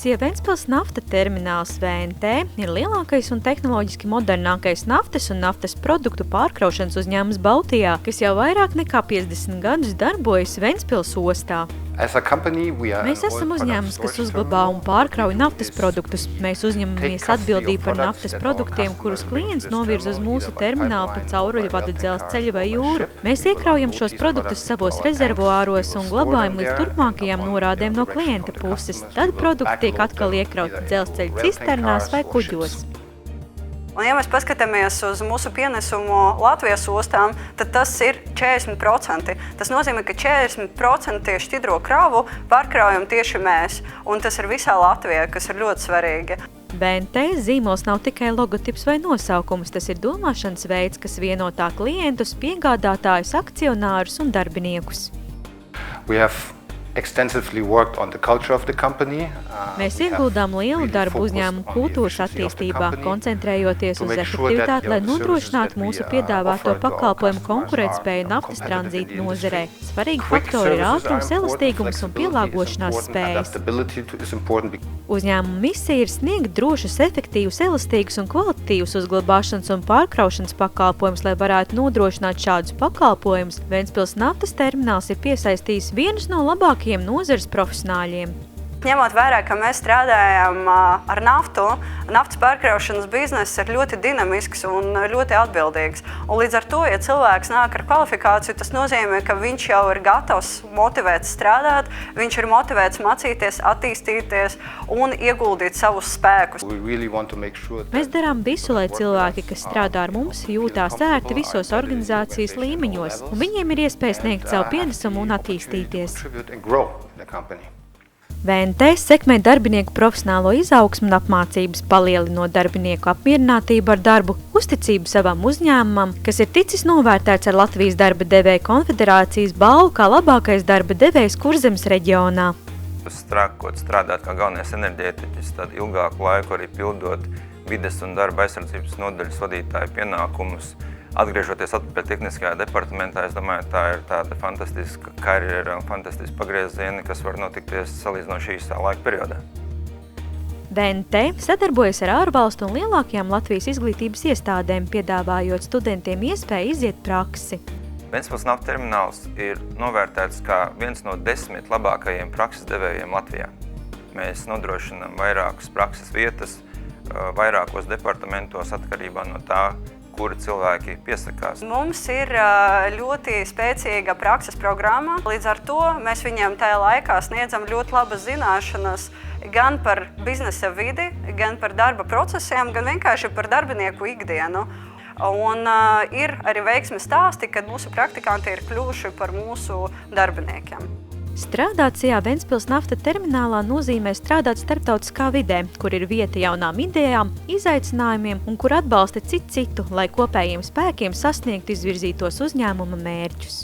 Organizācija Ventspils nafta termināls VNT ir lielākais un tehnoloģiski modernākais naftas un naftas produktu pārkraušanas uzņēmums Baltijā, kas jau vairāk nekā 50 gadus darbojas Ventspils ostā. Mēs esam uzņēmums, kas uzglabā un pārkrauj naftas produktus. Mēs uzņemamies atbildību par naftas produktiem, kurus klients novirza uz mūsu terminālu pa cauruļvadu, dzelzceļu vai jūru. Mēs iekraujam šos produktus savos rezervuāros un glabājam līdz turpmākajām norādēm no klienta puses. Tad produkti tiek atkal iekrauti dzelzceļa cisternās vai kuģos. Un, ja mēs paskatāmies uz mūsu pienesumu Latvijas ostām, tad tas ir 40%. Tas nozīmē, ka 40% šķidro kravu pārkraujam tieši mēs. Un tas ir visā Latvijā, kas ir ļoti svarīgi. VNT zīmols nav tikai logotips vai nosaukums, tas ir domāšanas veids, kas vieno tā klientus, piegādātājus, akcionārus un darbiniekus. Mēs ieguldām lielu darbu uzņēmumu kultūras attīstībā, koncentrējoties uz efektivitāti, lai nodrošinātu mūsu piedāvāto pakalpojumu konkurētspēju naftas tranzīta nozarē. Svarīgi faktori ir ātrums, elastīgums un pielāgošanās spējas. Uzņēmuma misija ir sniegt drošus, efektīvus, elastīgus un kvalitatīvus uzglabāšanas un pārkraušanas pakalpojumus, lai varētu nodrošināt šādus pakalpojumus. Ventspils naftas termināls ir piesaistījis vienus no labākajiem nozares profesionāļiem. Ņemot vērā, ka mēs strādājam ar naftu, naftas pārkraušanas bizness ir ļoti dinamisks un ļoti atbildīgs. Un līdz ar to, ja cilvēks nāk ar kvalifikāciju, tas nozīmē, ka viņš jau ir gatavs motivēts strādāt, viņš ir motivēts mācīties, attīstīties un ieguldīt savus spēkus. Mēs darām visu, lai cilvēki, kas strādā ar mums, jūtās ērti visos organizācijas līmeņos, un viņiem ir iespēja sniegt savu pienesumu un attīstīties. VNT sekmē darbinieku profesionālo izaugsmu un apmācības, palielinot darbinieku apmierinātību ar darbu, uzticību savam uzņēmumam, kas ir ticis novērtēts ar Latvijas darba devēju konfederācijas balvu kā labākais darba devējs Kurzemes reģionā. Strādāt kā galvenais enerģētiķis, tad ilgāku laiku arī pildot vides un darba aizsardzības nodaļas vadītāju pienākumus. Atgriežoties atpakaļ tehniskajā departamentā, es domāju, tā ir tāda fantastiska karjera un fantastiska pagrieziena, kas var notikties salīdzinoši īsā laika periodā. VNT sadarbojas ar ārvalstu un lielākajām Latvijas izglītības iestādēm, piedāvājot studentiem iespēju iziet praksi. Ventspils nafta termināls ir novērtēts kā viens no 10 labākajiem prakses devējiem Latvijā. Mēs nodrošinām vairākas prakses vietas, vairākos departamentos atkarībā no tā, kuri cilvēki piesakās. Mums ir ļoti spēcīga prakses programma, līdz ar to mēs viņiem tajā laikā sniedzam ļoti labas zināšanas gan par biznesa vidi, gan par darba procesiem, gan vienkārši par darbinieku ikdienu. Un ir arī veiksmes stāsti, kad mūsu praktikanti ir kļuvuši par mūsu darbiniekiem. Strādāt šajā Ventspils nafta terminālā nozīmē strādāt starptautiskā vidē, kur ir vieta jaunām idejām, izaicinājumiem un kur atbalsta citu, lai kopējiem spēkiem sasniegtu izvirzītos uzņēmuma mērķus.